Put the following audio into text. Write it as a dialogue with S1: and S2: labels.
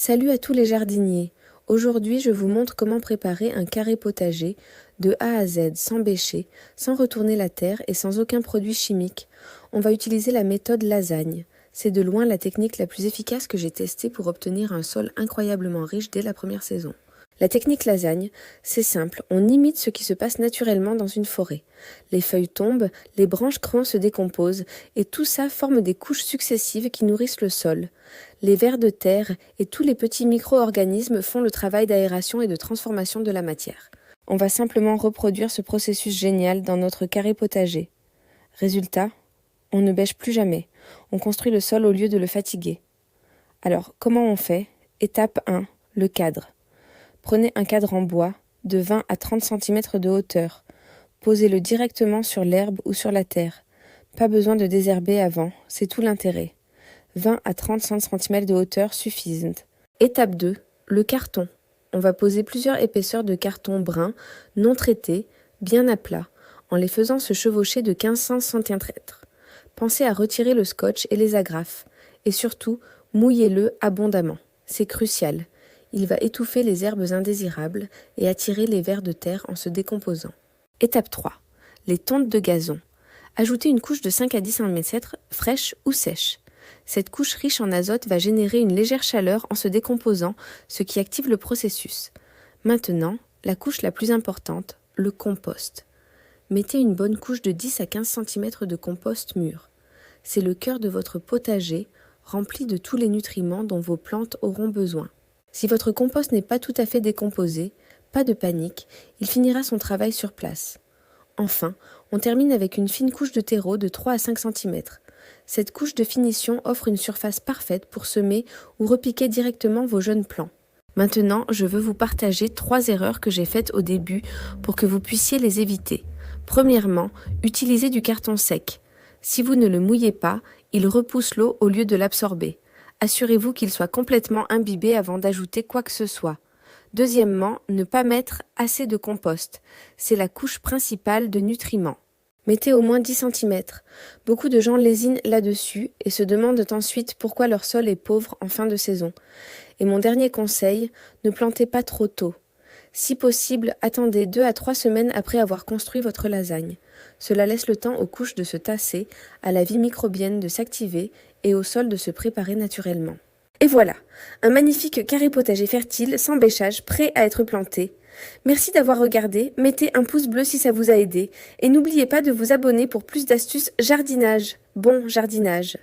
S1: Salut à tous les jardiniers. Aujourd'hui, je vous montre comment préparer un carré potager de A à Z, sans bêcher, sans retourner la terre et sans aucun produit chimique. On va utiliser la méthode lasagne. C'est de loin la technique la plus efficace que j'ai testée pour obtenir un sol incroyablement riche dès la première saison. La technique lasagne, c'est simple, on imite ce qui se passe naturellement dans une forêt. Les feuilles tombent, les branches creux se décomposent, et tout ça forme des couches successives qui nourrissent le sol. Les vers de terre et tous les petits micro-organismes font le travail d'aération et de transformation de la matière. On va simplement reproduire ce processus génial dans notre carré potager. Résultat, on ne bêche plus jamais, on construit le sol au lieu de le fatiguer. Alors, comment on fait ? Étape 1, le cadre. Prenez un cadre en bois de 20 à 30 cm de hauteur. Posez-le directement sur l'herbe ou sur la terre. Pas besoin de désherber avant, c'est tout l'intérêt. 20 à 30 cm de hauteur suffisent. Étape 2, le carton. On va poser plusieurs épaisseurs de carton brun, non traité, bien à plat, en les faisant se chevaucher de 15 cm. Pensez à retirer le scotch et les agrafes. Et surtout, mouillez-le abondamment. C'est crucial. Il va étouffer les herbes indésirables et attirer les vers de terre en se décomposant. Étape 3. Les tontes de gazon. Ajoutez une couche de 5 à 10 cm fraîche ou sèche. Cette couche riche en azote va générer une légère chaleur en se décomposant, ce qui active le processus. Maintenant, la couche la plus importante, le compost. Mettez une bonne couche de 10 à 15 cm de compost mûr. C'est le cœur de votre potager, rempli de tous les nutriments dont vos plantes auront besoin. Si votre compost n'est pas tout à fait décomposé, pas de panique, il finira son travail sur place. Enfin, on termine avec une fine couche de terreau de 3 à 5 cm. Cette couche de finition offre une surface parfaite pour semer ou repiquer directement vos jeunes plants. Maintenant, je veux vous partager 3 erreurs que j'ai faites au début pour que vous puissiez les éviter. Premièrement, utilisez du carton sec. Si vous ne le mouillez pas, il repousse l'eau au lieu de l'absorber. Assurez-vous qu'il soit complètement imbibé avant d'ajouter quoi que ce soit. Deuxièmement, ne pas mettre assez de compost. C'est la couche principale de nutriments. Mettez au moins 10 cm. Beaucoup de gens lésinent là-dessus et se demandent ensuite pourquoi leur sol est pauvre en fin de saison. Et mon dernier conseil, ne plantez pas trop tôt. Si possible, attendez 2 à 3 semaines après avoir construit votre lasagne. Cela laisse le temps aux couches de se tasser, à la vie microbienne de s'activer et au sol de se préparer naturellement. Et voilà, un magnifique carré potager fertile, sans bêchage, prêt à être planté. Merci d'avoir regardé, mettez un pouce bleu si ça vous a aidé, et n'oubliez pas de vous abonner pour plus d'astuces jardinage. Bon jardinage.